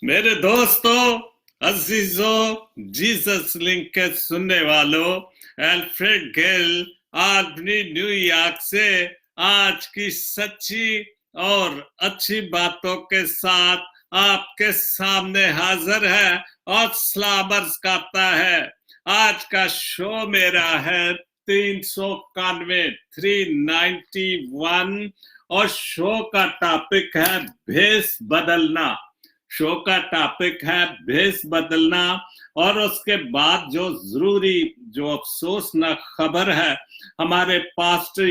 मेरे दोस्तों, अजीजों, Jesus link के सुनने वालों, एल्फ्रेड गिल अपनी न्यूयॉर्क से आज की सच्ची और अच्छी बातों के साथ आपके सामने हाजिर है और सलामर्स करता है। आज का शो मेरा है 391 391 और शो का टॉपिक है भेष बदलना। शो का टॉपिक है भेष बदलना। और उसके बाद जो जरूरी, जो अफसोसनाक खबर है, हमारे पास्टर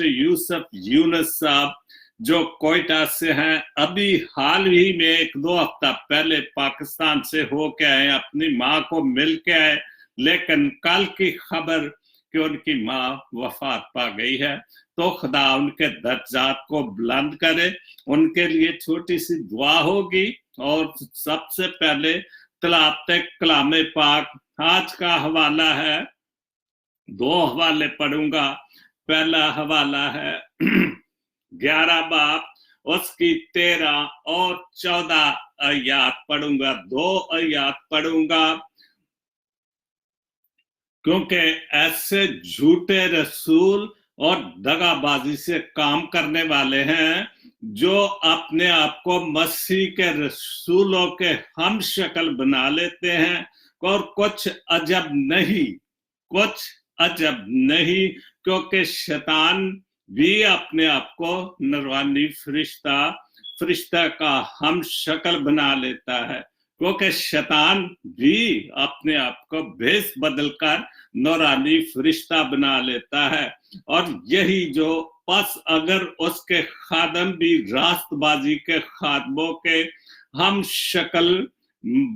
यूसुफ यूनुस साहब जो कोयटा से हैं, अभी हाल ही में 1-2 हफ्ता पहले पाकिस्तान से होके आए, अपनी माँ को मिल के आए, लेकिन कल की खबर कि उनकी माँ वफात पा गई है। तो खुदा उनके दर्जात को बुलंद करे, उनके लिए छोटी सी दुआ होगी। और सबसे पहले तलाते कलामे पाक। आज का हवाला है, 2 हवाले पढ़ूंगा। पहला हवाला है 11 बाब, उसकी 13 और 14 आयात पढ़ूंगा। 2 आयात पढ़ूंगा क्योंकि ऐसे झूठे रसूल और दगाबाजी से काम करने वाले हैं जो अपने आप को मसीह के रसूलों के हम शक्ल बना लेते हैं। और कुछ अजब नहीं, क्योंकि शैतान भी अपने आप को नूरानी फरिश्ता का हम शक्ल बना लेता है, क्योंकि शैतान भी अपने आप को भेष बदलकर नूरानी फरिश्ता बना लेता है। और यही जो बस अगर उसके खादम भी रास्तबाजी के खादमों के हम शक्ल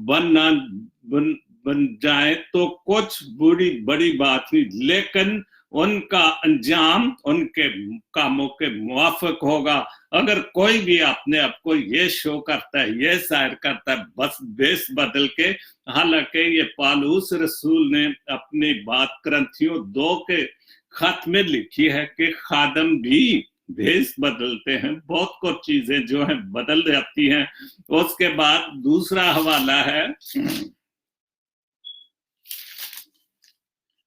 बन जाए तो कुछ बड़ी बात नहीं, लेकिन उनका अंजाम उनके कामों के मुवाफिक होगा। अगर कोई भी अपने आप को ये शो करता है, ये शायर करता है बस भेष बदल के, हालांकि ये पालूस रसूल ने अपनी बात ग्रंथियों 2 के खत में लिखी है कि खादम भी भेष बदलते हैं, बहुत कुछ चीजें जो है बदल जाती हैं। उसके बाद दूसरा हवाला है,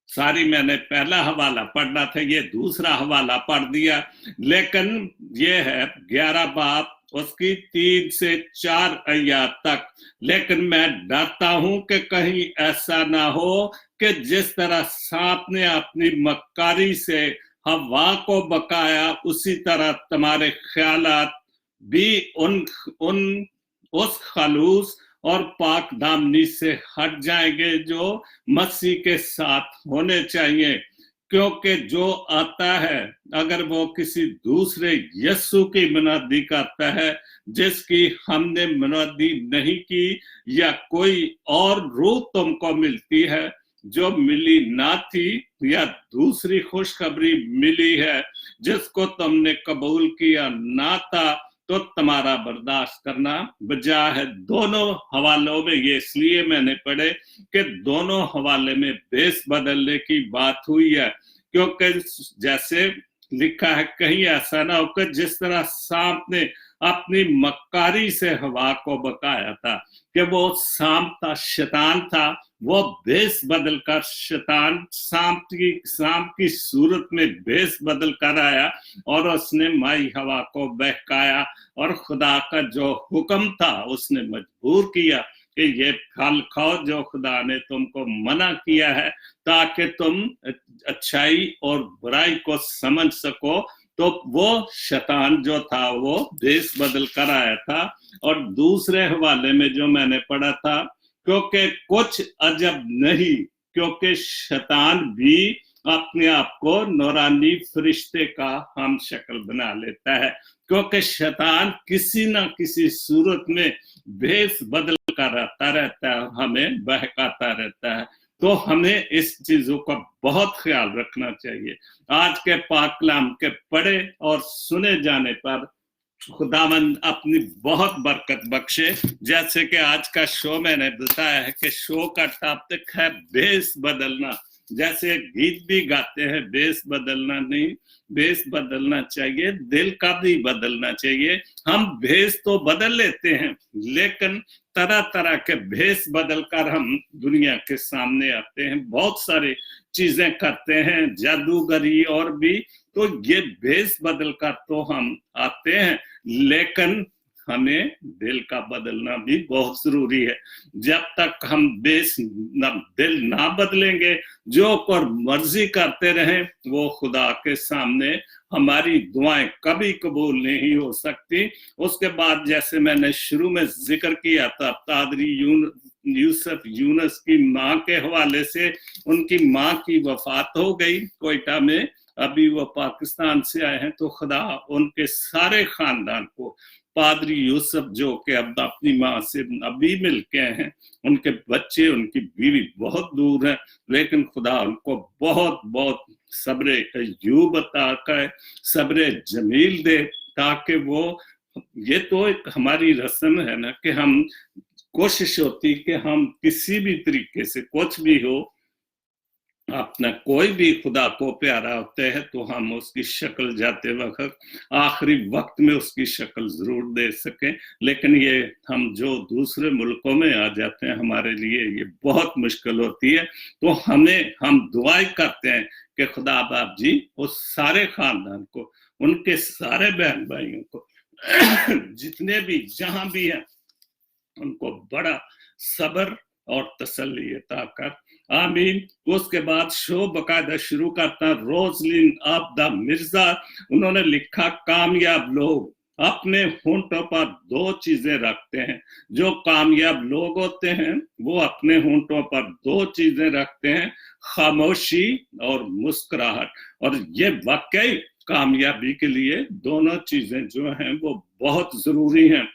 सारी मैंने पहला हवाला पढ़ना था, ये दूसरा हवाला पढ़ दिया, लेकिन ये है 11 बाब, उसकी 3 से 4 आयत तक। लेकिन मैं डरता हूं कि कहीं ऐसा ना हो कि जिस तरह सांप ने अपनी मक्कारी से हवा को बकाया, उसी तरह तुम्हारे ख्यालात भी उस खलूस और पाक दामनी से हट जाएंगे जो मसीह के साथ होने चाहिए। क्योंकि जो आता है, अगर वो किसी दूसरे यस्सु की मुनादी करता है जिसकी हमने मुनादी नहीं की, या कोई और रूह तुमको मिलती है जो मिली ना थी, या दूसरी खुशखबरी मिली है जिसको तुमने कबूल किया ना था, तो तुम्हारा बर्दाश्त करना बजा है। दोनों हवालों में ये इसलिए मैंने पढ़े कि दोनों हवाले में भेष बदलने की बात हुई है, क्योंकि जैसे लिखा है, कहीं ऐसा ना हो कि जिस तरह सांप ने अपनी मक्कारी से हवा को बकाया था, कि वो सांप था, शैतान था, वो भेष बदल कर शैतान सांप की सूरत में भेष बदल कर आया और उसने माई हवा को बहकाया, और खुदा का जो हुक्म था उसने मजबूर किया कि ये फल खाओ जो खुदा ने तुमको मना किया है, ताकि तुम अच्छाई और बुराई को समझ सको। तो वो शैतान जो था वो भेष बदल कर आया था। और दूसरे हवाले में जो मैंने पढ़ा था, क्योंकि कुछ अजब नहीं, क्योंकि शैतान भी अपने आप को नूरानी फरिश्ते का हम शक्ल बना लेता है, क्योंकि शैतान किसी ना किसी सूरत में भेष बदल कर आता रहता है, हमें बहकाता रहता है। तो हमें इस चीजों का बहुत ख्याल रखना चाहिए। आज के पाक कलाम के पढ़े और सुने जाने पर खुदावंद अपनी बहुत बरकत बख्शे। जैसे कि आज का शो मैंने बताया है कि शो का टॉपिक है भेष बदलना। जैसे गीत भी गाते हैं, बेस बदलना नहीं, बेस बदलना चाहिए, दिल का भी बदलना चाहिए। हम भेष तो बदल लेते हैं, लेकिन तरह तरह के भेष बदलकर हम दुनिया के सामने आते हैं, बहुत सारी चीजें करते हैं, जादूगरी और भी। तो ये भेष बदलकर तो हम आते हैं, लेकिन हमें दिल का बदलना भी बहुत जरूरी है। जब तक हम दिल ना बदलेंगे, जो पर मर्जी करते रहें, वो खुदा के सामने हमारी दुआएं कभी कबूल नहीं हो सकती। उसके बाद जैसे मैंने शुरू में जिक्र किया था, पादरी यूसुफ यूनुस की माँ के हवाले से, उनकी माँ की वफात हो गई कोयटा में, अभी वो पाकिस्तान से आए हैं। तो खुदा उनके सारे खानदान को, पादरी यूसुफ जो कि अब अपनी माँ से अभी मिल के हैं, उनके बच्चे, उनकी बीवी बहुत दूर है, लेकिन खुदा उनको बहुत बहुत सब्र अय्यूब अता करे, सब्र जमील दे, ताकि वो, ये तो एक हमारी रस्म है ना कि हम, कोशिश होती कि हम किसी भी तरीके से कुछ भी हो, अपना कोई भी खुदा को प्यारा होते हैं तो हम उसकी शक्ल जाते वक्त, आखिरी वक्त में उसकी शक्ल जरूर दे सकें। लेकिन ये हम जो दूसरे मुल्कों में आ जाते हैं, हमारे लिए ये बहुत मुश्किल होती है। तो हम दुआएं करते हैं कि खुदा बाप जी उस सारे खानदान को, उनके सारे बहन भाइयों को, जितने भी जहां भी हैं, उनको बड़ा सब्र और तसल्ली अता कर। आमीन। उसके बाद शो बकायदा शुरू करता, रोजलिन आबदा मिर्जा, उन्होंने लिखा, कामयाब लोग अपने होंठों पर दो चीजें रखते हैं। जो कामयाब लोग होते हैं वो अपने होंठों पर दो चीजें रखते हैं, खामोशी और मुस्कुराहट। और ये वाकई कामयाबी के लिए दोनों चीजें जो हैं वो बहुत जरूरी हैं,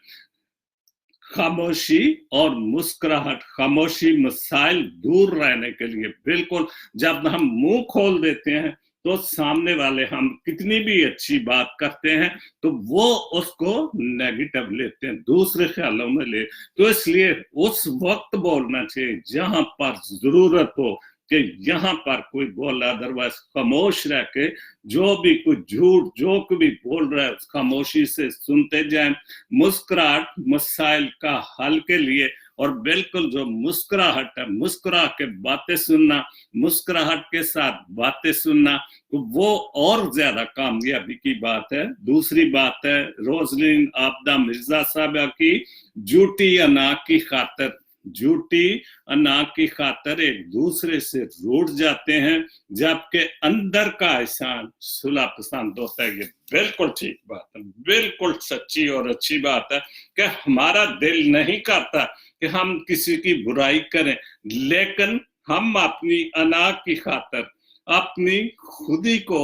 खामोशी और मुस्कुराहट। खामोशी मसाइल दूर रहने के लिए, बिल्कुल जब हम मुंह खोल देते हैं तो सामने वाले, हम कितनी भी अच्छी बात करते हैं तो वो उसको नेगेटिव लेते हैं, दूसरे ख्यालों में ले। तो इसलिए उस वक्त बोलना चाहिए जहां पर जरूरत हो कि यहाँ पर कोई बोल, अदरवाइज खामोश रह के जो भी कुछ झूठ जो भी बोल रहा है खामोशी से सुनते जाएं। मुस्कुराहट मसाइल का हल के लिए, और बिल्कुल जो मुस्कुराहट है, मुस्कुरा के बातें सुनना, मुस्कुराहट के साथ बातें सुनना, तो वो और ज्यादा कामयाबी की बात है। दूसरी बात है रोजलिन आबदा मिर्जा साहबा की, झूठी अना की खातर, झूठी अना की खातर एक दूसरे से रूठ जाते हैं, जबकि अंदर का एहसान सुलह पसंद होता है। ये बिल्कुल ठीक बात है, बिल्कुल सच्ची और अच्छी बात है कि हमारा दिल नहीं करता कि हम किसी की बुराई करें, लेकिन हम अपनी अना की खातर, अपनी खुदी को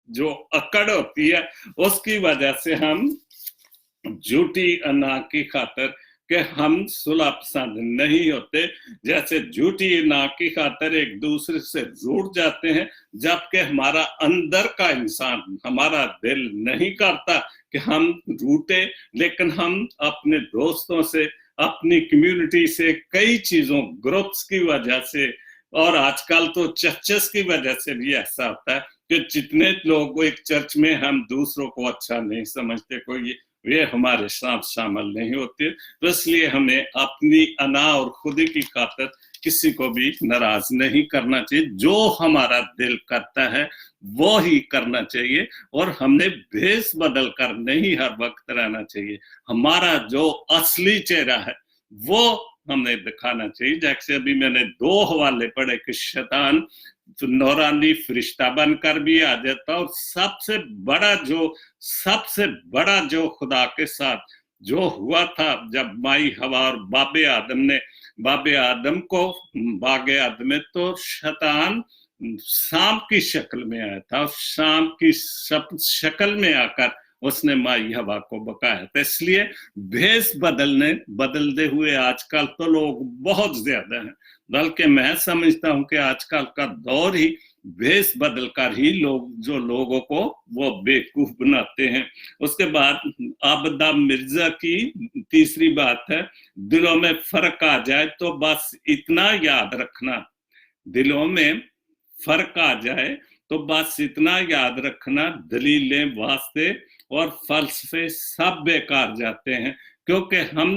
जो अकड़ होती है उसकी वजह से हम झूठी अना की खातर कि हम सुलह पसंद नहीं होते, जैसे झूठी अना की खातर एक दूसरे से रूठ जाते हैं, जबकि हमारा अंदर का इंसान, हमारा दिल नहीं करता कि हम रूठे, लेकिन हम अपने दोस्तों से, अपनी कम्युनिटी से, कई चीजों, ग्रुप्स की वजह से, और आजकल तो चर्चेस की वजह से भी ऐसा होता है कि जितने लोग एक चर्च में, हम दूसरों को अच्छा नहीं समझते, कोई वे हमारे साथ शामिल नहीं होते। तो इसलिए हमें अपनी अना और खुदी की खातिर किसी को भी नाराज नहीं करना चाहिए। जो हमारा दिल करता है वो ही करना चाहिए, और हमने भेष बदल कर नहीं हर वक्त रहना चाहिए। हमारा जो असली चेहरा है वो हमने दिखाना चाहिए। जैसे अभी मैंने 2 हवाले पढ़े कि शैतान नौरानी फरिश्ता बनकर भी आ जाता, और सबसे बड़ा जो खुदा के साथ जो हुआ था, जब माई हवा और बाबे आदम को बागे आदम में, तो शैतान सांप की शक्ल में आया था, सांप की शक्ल में आकर उसने माई हवा को बकाया था। इसलिए भेष बदलते हुए आजकल तो लोग बहुत ज्यादा हैं, बल्कि मैं समझता हूं कि आजकल का दौर ही भेष बदलकर ही लोगों को वो बेवकूफ बनाते हैं। उसके बाद आबदा मिर्जा की तीसरी बात है, दिलों में फर्क आ जाए तो बस इतना याद रखना, दिलों में फर्क आ जाए तो बस इतना याद रखना, दलीलें, वास्ते और फलसफे सब बेकार जाते हैं। क्योंकि हम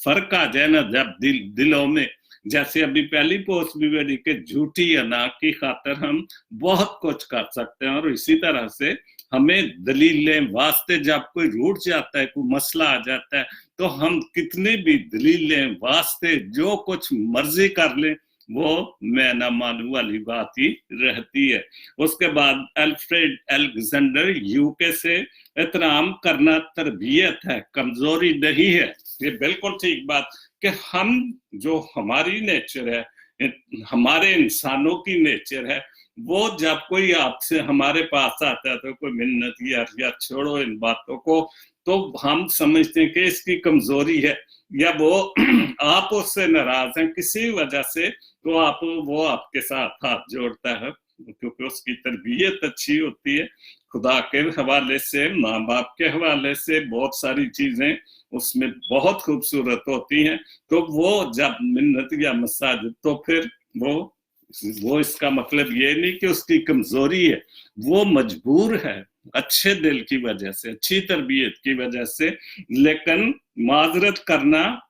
फर्क आ जाए ना जब दिलों में, जैसे अभी पहली पोस्ट भी बनी कि झूठी अना की खातर हम बहुत कुछ कर सकते हैं, और इसी तरह से हमें दलीलें, वास्ते, जब कोई रूठ जाता है, कोई मसला आ जाता है, तो हम कितनी भी दलीलें, वास्ते, जो कुछ मर्जी कर लें, वो मैं ना मानू वाली बात ही रहती है। उसके बाद अल्फ्रेड एलेक्जेंडर, यूके से, एहतराम करना तरबियत है, कमजोरी नहीं है। ये बिल्कुल ठीक बात कि हम जो हमारी नेचर है, हमारे इंसानों की नेचर है, वो जब कोई आपसे हमारे पास आता है तो कोई मिन्नत या छोड़ो इन बातों को, तो हम समझते हैं कि इसकी कमजोरी है, या वो आप उससे नाराज हैं किसी वजह से, तो वो आपके साथ हाथ जोड़ता है क्योंकि उसकी तरबियत अच्छी होती है। खुदा के हवाले से, माँ बाप के हवाले से बहुत सारी चीजें उसमें बहुत खूबसूरत होती हैं। तो वो जब मिन्नत या मसाजिद, तो फिर वो इसका मतलब ये नहीं कि उसकी कमजोरी है, वो मजबूर है अच्छे दिल की वजह से, अच्छी तरबियत की वजह से। लेकिन माजरत करना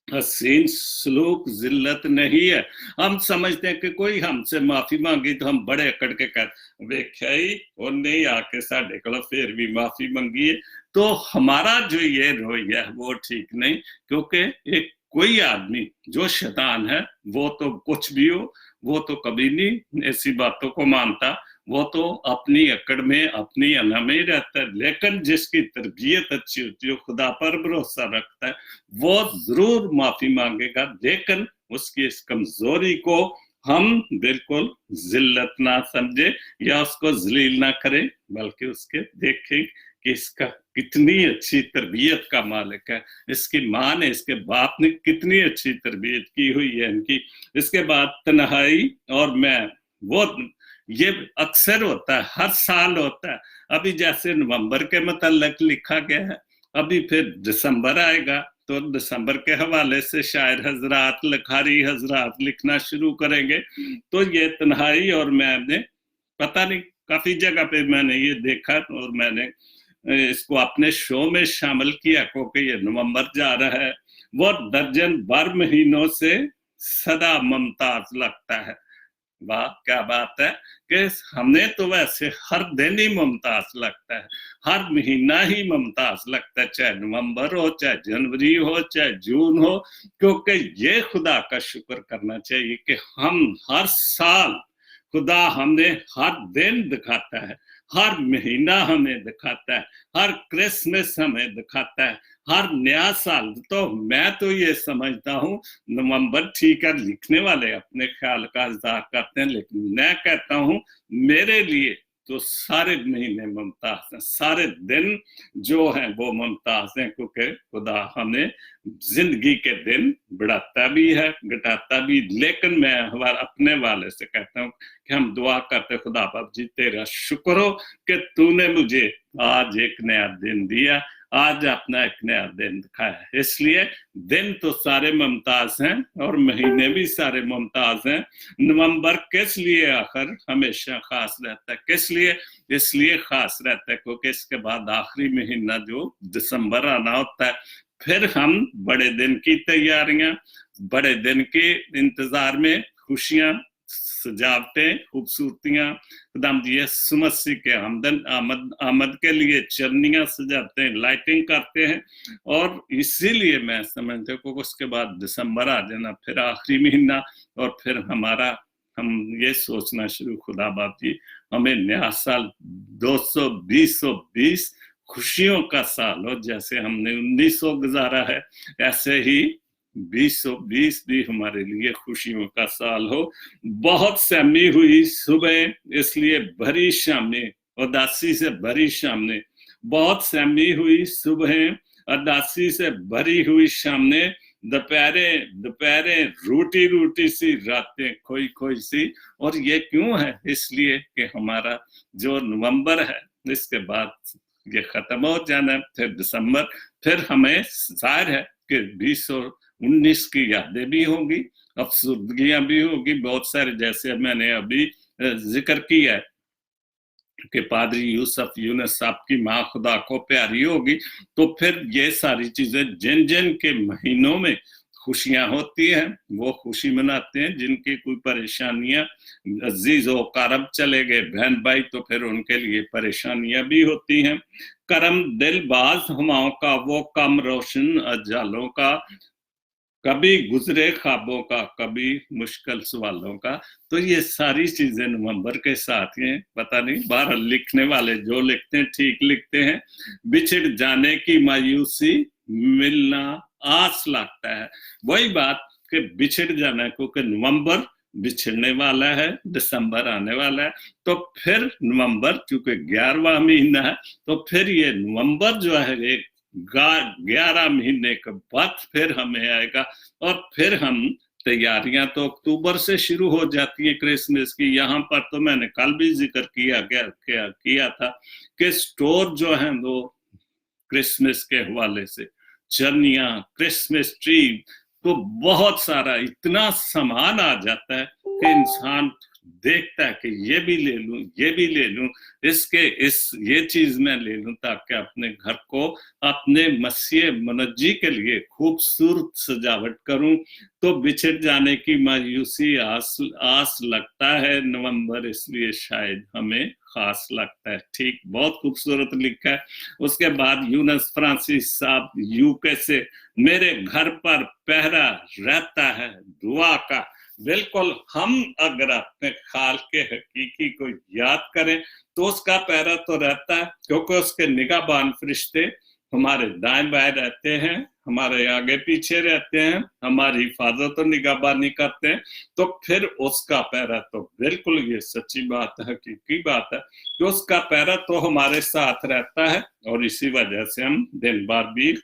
हसीन सलूक जिल्लत नहीं है। हम समझते हैं कि कोई हमसे माफी मांगी तो हम बड़े अकड़ के कर वेख्या ही उन्हें आके साढ़े को फिर भी माफी मंगी है, तो हमारा जो ये रवैया है वो ठीक नहीं। क्योंकि एक कोई आदमी जो शैतान है, वो तो कुछ भी हो, वो तो कभी नहीं ऐसी बातों को मानता, वो तो अपनी अकड़ में, अपनी अना में ही रहता है। लेकिन जिसकी तरबियत अच्छी होती है, खुदा पर भरोसा रखता है, वो जरूर माफी मांगेगा। लेकिन उसकी इस कमजोरी को हम बिल्कुल जिल्लत ना समझे या उसको जलील ना करें, बल्कि उसके देखें कि इसका कितनी अच्छी तरबियत का मालिक है, इसकी माँ ने, इसके बाप ने कितनी अच्छी तरबियत की हुई है इनकी। इसके बाद तन्हाई और मैं, वो ये अक्सर होता है, हर साल होता है। अभी जैसे नवंबर के मतलब लिखा गया है, अभी फिर दिसंबर आएगा, तो दिसंबर के हवाले से शायर हजरात, लखारी हजरात लिखना शुरू करेंगे। तो ये तन्हाई और मैंने पता नहीं काफी जगह पे मैंने ये देखा, और मैंने इसको अपने शो में शामिल किया क्योंकि ये नवंबर जा रहा है। वो दर्जन भर महीनों से सदा मुमताज लगता है। वाह क्या बात है कि हमें तो वैसे हर दिन ही मुमताज लगता है, हर महीना ही मुमताज लगता है, चाहे नवंबर हो, चाहे जनवरी हो, चाहे जून हो। क्योंकि ये खुदा का शुक्र करना चाहिए कि हम हर साल, खुदा हमें हर दिन दिखाता है, हर महीना हमें दिखाता है, हर क्रिसमस हमें दिखाता है, हर नया साल। तो मैं तो ये समझता हूँ नवंबर ठीक है, लिखने वाले अपने ख्याल का इजहार करते हैं, लेकिन मैं कहता हूँ मेरे लिए तो सारे महीने मुमताज हैं, सारे दिन जो हैं वो मुमताज हैं, क्योंकि खुदा हमें जिंदगी के दिन बढ़ाता भी है, घटाता भी। लेकिन मैं अपने वाले से कहता हूँ कि हम दुआ करते, खुदा बाप जी तेरा शुक्र हो कि तूने मुझे आज एक नया दिन दिया, आज अपना एक नया दिन दिखाया। इसलिए दिन तो सारे मुमताज हैं और महीने भी सारे मुमताज हैं। नवंबर किस लिए आखिर हमेशा खास रहता है, किस लिए? इसलिए खास रहता है क्योंकि इसके बाद आखिरी महीना जो दिसंबर आना होता है, फिर हम बड़े दिन की तैयारियां, बड़े दिन के इंतजार में, खुशियां, सजावटें, खूबसूरतियां, खुदाम यीशु मसीह के आमद के लिए चरनियां सजाते हैं, लाइटिंग करते हैं। और इसीलिए मैं समझता हूँ उसके बाद दिसंबर आ जाना, फिर आखिरी महीना, और फिर हम ये सोचना शुरू, खुदा बाप जी हमें नया साल 220 खुशियों का साल हो। जैसे हमने 1900 गुजारा है, ऐसे ही 2020 भी हमारे लिए खुशियों का साल हो। बहुत सहमी हुई सुबह, इसलिए भरी शामें, उदासी से भरी शामें, बहुत सहमी हुई सुबह, उदासी से भरी हुई शामें, दोपहरे रूटी रूटी सी रातें, खोई खोई सी। और ये क्यों है? इसलिए कि हमारा जो नवंबर है, इसके बाद ये खत्म हो जाना, फिर दिसंबर, फिर हमें जाहिर है कि 19 की यादें भी होगी, अफसुर्दगियां भी होगी, बहुत सारे, जैसे मैंने अभी जिक्र किया है कि पादरी यूसुफ यूनुस साहब की माँ खुदा को प्यारी होगी। तो फिर ये सारी चीजें, जिन जिन के महीनों में खुशियां होती हैं वो खुशी मनाते हैं, जिनकी कोई परेशानियां, अजीजों करब चले गए बहन भाई, तो फिर उनके लिए परेशानियां भी होती हैं। करम दिल बाज हवाओं का वो कम रोशन अजालों का, कभी गुजरे ख्वाबों का, कभी मुश्किल सवालों का। तो ये सारी चीजें नवंबर के साथ हैं। पता नहीं बाहर लिखने वाले जो लिखते हैं ठीक लिखते हैं। बिछड़ जाने की मायूसी, मिलना आस लगता है। वही बात कि बिछड़ जाना है, क्योंकि नवंबर बिछड़ने वाला है, दिसंबर आने वाला है। तो फिर नवंबर चूंकि 11वां महीना है, तो फिर ये नवंबर जो है एक 11 महीने के बाद फिर हमें आएगा। और फिर हम तैयारियां तो अक्टूबर से शुरू हो जाती है क्रिसमस की। यहाँ पर तो मैंने कल भी जिक्र किया था कि स्टोर जो है वो क्रिसमस के हवाले से, चनिया, क्रिसमस ट्री, तो बहुत सारा इतना सामान आ जाता है कि इंसान देखता है कि ये भी ले लूं, ये भी ले लूं, ये चीज मैं ले लूं, ताकि अपने घर को अपने मसीह मनज्जी के लिए खूबसूरत सजावट करूं। तो बिछड़ जाने की मायूसी आस लगता है नवंबर, इसलिए शायद हमें खास लगता है। ठीक, बहुत खूबसूरत लिखा है। उसके बाद यूनुस फ्रांसिस साहब यूके से, मेरे घर पर पहरा रहता है दुआ का। बिल्कुल, हम अगर अपने खाल के हकीकी को याद करें तो उसका पहरा तो रहता है, क्योंकि उसके निगाहबान फरिश्ते हमारे दाएं बाएं रहते हैं, हमारे आगे पीछे रहते हैं, हमारी हिफाजत और निगाहबानी करते हैं। तो फिर उसका पहरा तो बिल्कुल, ये सच्ची बात है, हकीकी बात है कि उसका पहरा तो हमारे साथ रहता है। और इसी वजह से हम दिन भर भी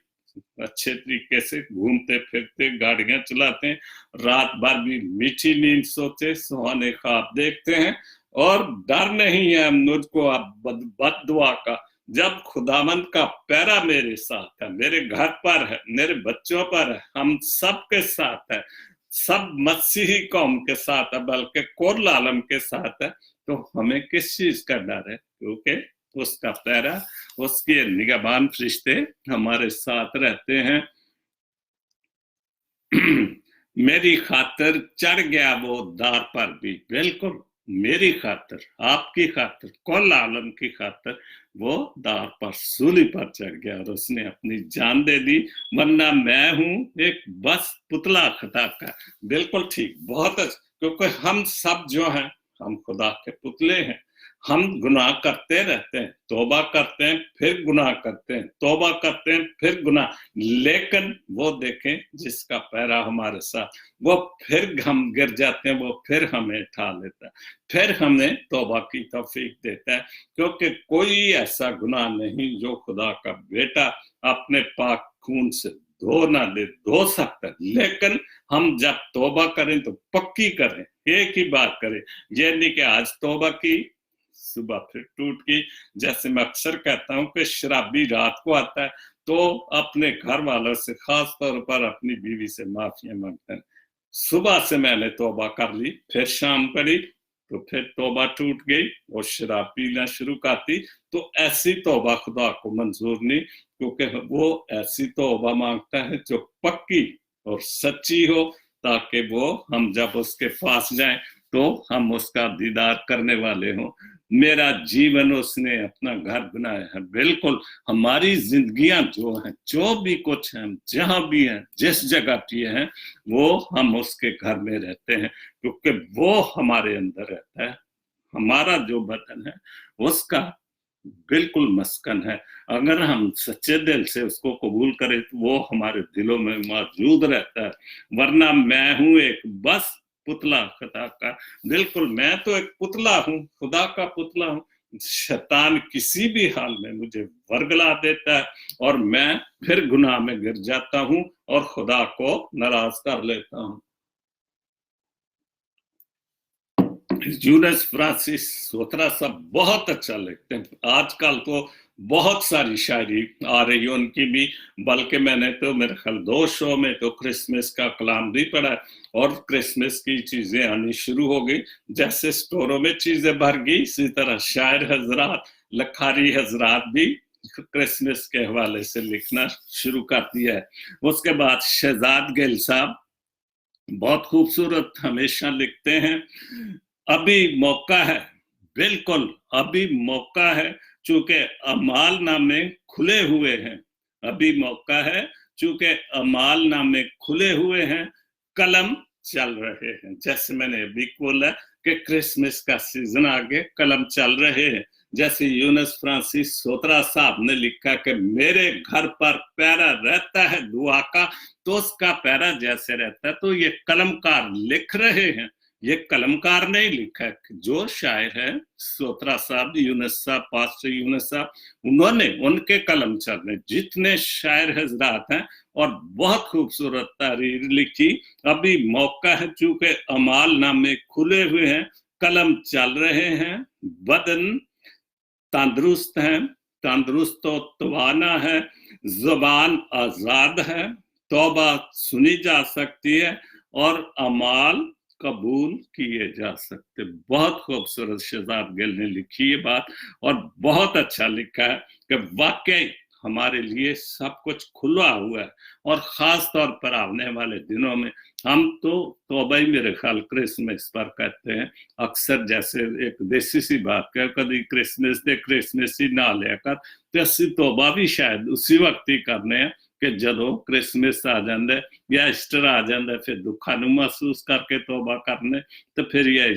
अच्छे तरीके से घूमते फिरते, गाड़ियां चलाते हैं, रात भर भी मीठी नींद सोते, सुहाने ख्वाब देखते हैं, और डर नहीं है मुझको अब बददुआ का। जब खुदावंद का पैरा मेरे साथ है, मेरे घर पर है, मेरे बच्चों पर है, हम सब के साथ है, सब मसीही कौम के साथ है, बल्कि कुल आलम के साथ है, तो हमें किस चीज का डर है? क्योंकि उसका पैरा, उसके निगहबान फरिश्ते हमारे साथ रहते हैं। मेरी खातिर चढ़ गया वो दार पर भी। बिल्कुल, मेरी खातिर, आपकी खातिर, कुल आलम की खातिर वो दार पर, सूली पर चढ़ गया और उसने अपनी जान दे दी। वरना मैं हूं एक बस पुतला खुदा का। बिल्कुल ठीक, बहुत अच्छा, क्योंकि हम सब जो हैं, हम खुदा के पुतले हैं। हम गुनाह करते रहते हैं, तौबा करते हैं, फिर गुनाह करते हैं, तौबा करते हैं, फिर गुनाह। लेकिन वो देखें जिसका पैरा हमारे साथ, वो फिर हम गिर जाते हैं, वो फिर हमें उठा लेता है, फिर हमें तौबा की तौफीक देता है। क्योंकि कोई ऐसा गुनाह नहीं जो खुदा का बेटा अपने पाक खून से धो सकता है। लेकिन हम जब तौबा करें तो पक्की करें, एक ही बात करें। ये नहीं कि आज तौबा की, सुबह फिर टूट गई। जैसे मैं अक्सर कहता हूं कि शराबी रात को आता है तो अपने घर वालों से, खास तौर पर अपनी बीवी से माफिया मांगता है। सुबह से मैंने तौबा कर ली, फिर शाम करी तो फिर तौबा टूट गई और शराब पीना शुरू कर दी। तो ऐसी तौबा खुदा को मंजूर नहीं, क्योंकि वो ऐसी तौबा मांगता है जो पक्की और सच्ची हो, ताकि वो हम जब उसके पास जाएं तो हम उसका दीदार करने वाले हों। मेरा जीवन उसने अपना घर बनाया है। बिल्कुल, हमारी जिंदगियां जो हैं, जो भी कुछ है, जहां भी हैं, जिस जगह पे हैं, वो हम उसके घर में रहते हैं, क्योंकि वो हमारे अंदर रहता है। हमारा जो बदन है उसका बिल्कुल मस्कन है। अगर हम सच्चे दिल से उसको कबूल करें तो वो हमारे दिलों में मौजूद रहता है। वरना मैं हूं एक बस पुतला खुदा का। बिल्कुल, मैं तो एक पुतला हूं, खुदा का पुतला हूं। शैतान किसी भी हाल में मुझे वर्गला देता है और मैं फिर गुनाह में गिर जाता हूं और खुदा को नाराज कर लेता हूं। यूनुस फ्रांसिस सोतरा सब बहुत अच्छा लिखते हैं। आजकल तो बहुत सारी शायरी आ रही है उनकी भी, बल्कि मैंने तो मेरे ख्याल 2 शो में तो क्रिसमस का कलाम भी पढ़ा और क्रिसमस की चीजें आनी शुरू हो गई। जैसे स्टोरों में चीजें भर गई, इसी तरह शायर हजरात, लखारी हजरात भी क्रिसमस के हवाले से लिखना शुरू कर दिया है। उसके बाद शहजाद गिल साहब बहुत खूबसूरत हमेशा लिखते हैं। अभी मौका है, बिल्कुल अभी मौका है, चूंकि अमाल नामे खुले हुए हैं। अभी मौका है चूंकि अमाल नामे खुले हुए हैं, कलम चल रहे हैं। जैसे मैंने अभी बोला कि क्रिसमस का सीजन आगे, कलम चल रहे हैं। जैसे यूनुस फ्रांसिस सोत्रा साहब ने लिखा कि मेरे घर पर पैरा रहता है दुआ का, तो उसका पैरा जैसे रहता है। तो ये कलमकार लिख रहे हैं, ये कलमकार ने लिखा है। जो शायर है सोत्रा साहब, यूनुस साहब, पास्टर यूनुस साहब, उन्होंने, उनके कलम चल रहे। जितने शायर हजरात हैं और बहुत खूबसूरत तहरीर लिखी। अभी मौका है चूंकि अमाल नामे खुले हुए हैं, कलम चल रहे हैं, बदन तंदुरुस्त है, तंदुरुस्त तो तवाना है, जुबान आजाद है, तौबा सुनी जा सकती है और अमाल कबूल किए जा सकते। बहुत खूबसूरत शहजाद गिल ने लिखी ये बात और बहुत अच्छा लिखा है कि वाकई हमारे लिए सब कुछ खुला हुआ है। और खास तौर पर आने वाले दिनों में हम तो तौबा ही मेरे ख्याल क्रिसमस पर कहते हैं अक्सर। जैसे एक देसी सी बात है, कभी क्रिसमस दे क्रिसमस ही ना लेकर, तो असि तौबा भी शायद उसी वक्त ही करने हैं कि जदों क्रिसमस आ जाता है या ईस्टर आ जाता है, फिर दुखा महसूस करके तौबा करने, तो फिर यह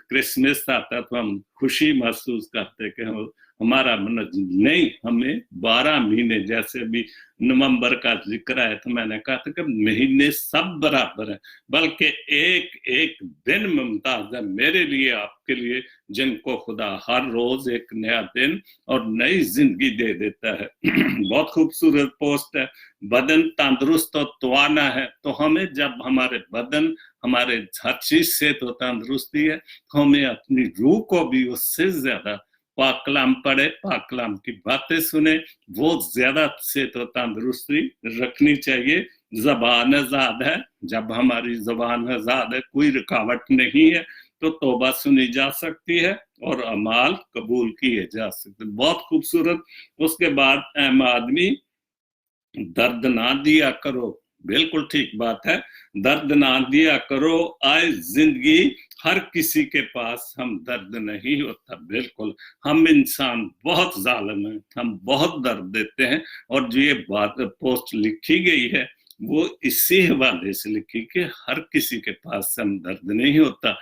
क्रिसमस आता है तो हम खुशी महसूस करते कि हमारा मन नहीं, हमें 12 महीने, जैसे भी नवंबर का जिक्र है तो मैंने कहा था कि महीने सब बराबर है, बल्कि एक एक दिन मुमताज है मेरे लिए, आपके लिए, जिनको खुदा हर रोज एक नया दिन और नई जिंदगी दे देता है। बहुत खूबसूरत पोस्ट है। बदन तंदुरुस्त और तवाना है, तो हमें जब हमारे बदन, हमारे हर चीज से तो तंदुरुस्ती है, तो हमें अपनी रूह को भी उससे ज्यादा पाक कलाम पढ़े, पाक कलाम की बातें सुने, वो ज्यादा से तो तंदुरुस्ती रखनी चाहिए। जबान आजाद है, जब हमारी जबान आजाद है, कोई रुकावट नहीं है, तो तौबा सुनी जा सकती है और अमाल कबूल किए जा सकते। बहुत खूबसूरत। उसके बाद अहम आदमी, दर्द ना दिया करो, बिल्कुल ठीक बात है, दर्द ना दिया करो, आए जिंदगी हर किसी के पास हम दर्द नहीं होता। बिल्कुल, हम इंसान बहुत जालिम हैं, हम बहुत दर्द देते हैं। और जो ये बात पोस्ट लिखी गई है वो इसी हवाले से लिखी कि हर किसी के पास हम दर्द नहीं होता।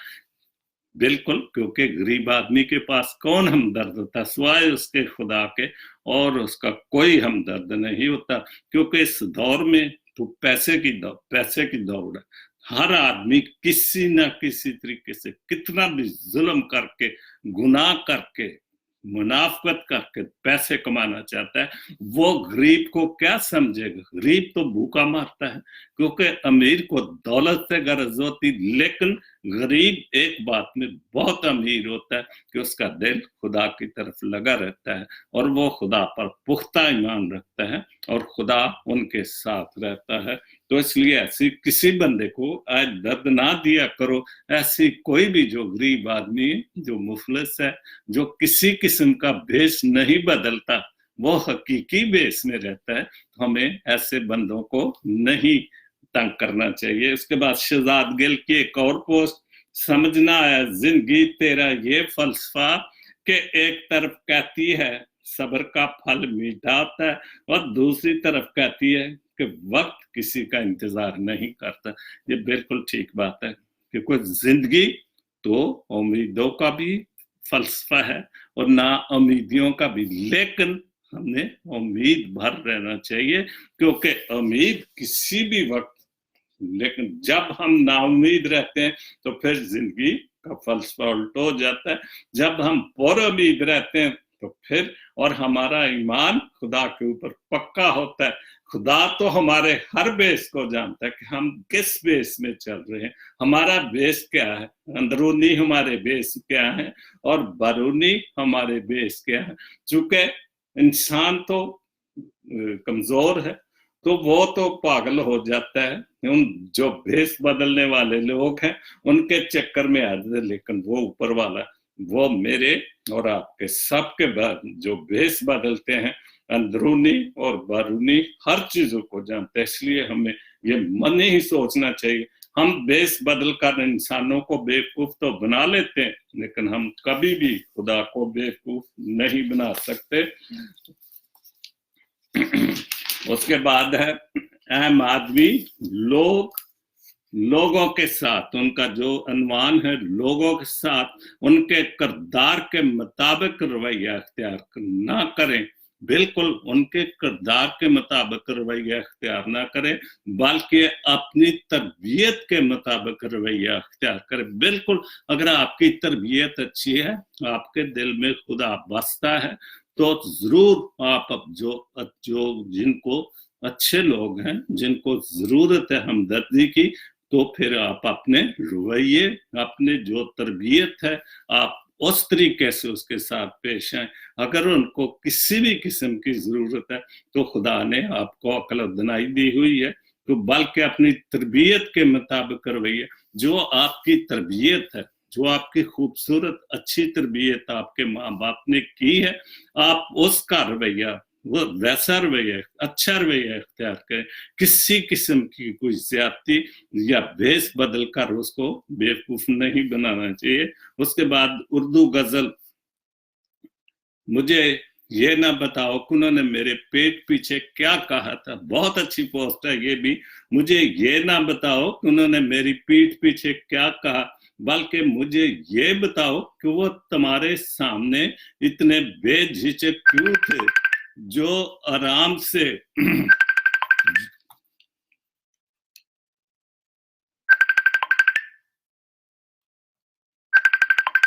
बिल्कुल, क्योंकि गरीब आदमी के पास कौन हमदर्द होता, सिवाय उसके खुदा के, और उसका कोई हमदर्द नहीं होता। क्योंकि इस दौर में तो पैसे की दौड़ है। हर आदमी किसी ना किसी तरीके से कितना भी जुल्म करके, गुनाह करके, मुनाफकत करके पैसे कमाना चाहता है। वो गरीब को क्या समझेगा? गरीब तो भूखा मारता है, क्योंकि अमीर को दौलत से गरज होती, लेकिन गरीब एक बात में बहुत अमीर होता है कि उसका दिल खुदा की तरफ लगा रहता है और वो खुदा पर पुख्ता ईमान रखता है और खुदा उनके साथ रहता है। तो इसलिए ऐसी किसी बंदे को आज दर्द ना दिया करो। ऐसी कोई भी जो गरीब आदमी, जो मुफलिस है, जो किसी किस्म का भेष नहीं बदलता, वो हकीकी भेष में रहता है, तो हमें ऐसे बंदों को नहीं तंग करना चाहिए। उसके बाद शहजाद गिल की एक और पोस्ट, समझना है जिंदगी तेरा ये फलसफा कि एक तरफ कहती है सब्र का फल मीठा होता है और दूसरी तरफ कहती है कि वक्त किसी का इंतजार नहीं करता। ये बिल्कुल ठीक बात है, क्योंकि जिंदगी तो उम्मीदों का भी फलसफा है और ना उम्मीदियों का भी, लेकिन हमें उम्मीद भर रहना चाहिए, क्योंकि उम्मीद किसी भी वक्त, लेकिन जब हम नाउम्मीद रहते हैं तो फिर जिंदगी का फलसफा उल्ट हो जाता है। जब हम पुरुम्मीद रहते हैं तो फिर, और हमारा ईमान खुदा के ऊपर पक्का होता है। खुदा तो हमारे हर बेस को जानता है कि हम किस बेस में चल रहे हैं, हमारा बेस क्या है, अंदरूनी हमारे बेस क्या है और बैरूनी हमारे बेस क्या है। चूंकि इंसान तो कमजोर है, तो वो तो पागल हो जाता है। उन जो भेष बदलने वाले लोग हैं उनके चक्कर में आ जाते, लेकिन वो ऊपर वाला, वो मेरे और आपके सबके बाद जो भेष बदलते हैं, अंदरूनी और बारूनी हर चीजों को जानते हैं। इसलिए हमें ये मन ही सोचना चाहिए, हम भेष बदल कर इंसानों को बेवकूफ तो बना लेते हैं, लेकिन हम कभी भी खुदा को बेवकूफ नहीं बना सकते। उसके बाद है अहम आदमी, लोगों के साथ उनका जो अनुमान है, लोगों के साथ उनके किरदार के मुताबिक रवैया अख्तियार ना करें, बिल्कुल उनके किरदार के मुताबिक रवैया अख्तियार ना करें, बल्कि अपनी तरबियत के मुताबिक रवैया अख्तियार करें। बिल्कुल, अगर आपकी तरबियत अच्छी है, आपके दिल में खुदा बसता है, तो जरूर आप जो जिनको अच्छे लोग हैं, जिनको जरूरत है हमदर्दी की, तो फिर आप अपने रवैये, अपने जो तरबियत है, आप उस तरीके से उसके साथ पेश आए। अगर उनको किसी भी किस्म की जरूरत है तो खुदा ने आपको अक्ल दिनाई दी हुई है, तो बल्कि अपनी तरबियत के मुताबिक रवैया, जो आपकी तरबियत है, जो आपकी खूबसूरत अच्छी तरबियत आपके माँ बाप ने की है, आप उसका रवैया, वो वैसा रवैया, अच्छा रवैया अख्तियार करें। किसी किस्म की कोई ज्यादती या भेष बदल कर उसको बेवकूफ नहीं बनाना चाहिए। उसके बाद उर्दू गजल, मुझे ये ना बताओ कि उन्होंने मेरे पेट पीछे क्या कहा था, बहुत अच्छी पोस्ट है ये भी। मुझे ये ना बताओ कि उन्होंने मेरी पीठ पीछे क्या कहा, बल्कि मुझे ये बताओ कि वो तुम्हारे सामने इतने बेझिझक क्यों थे, जो आराम से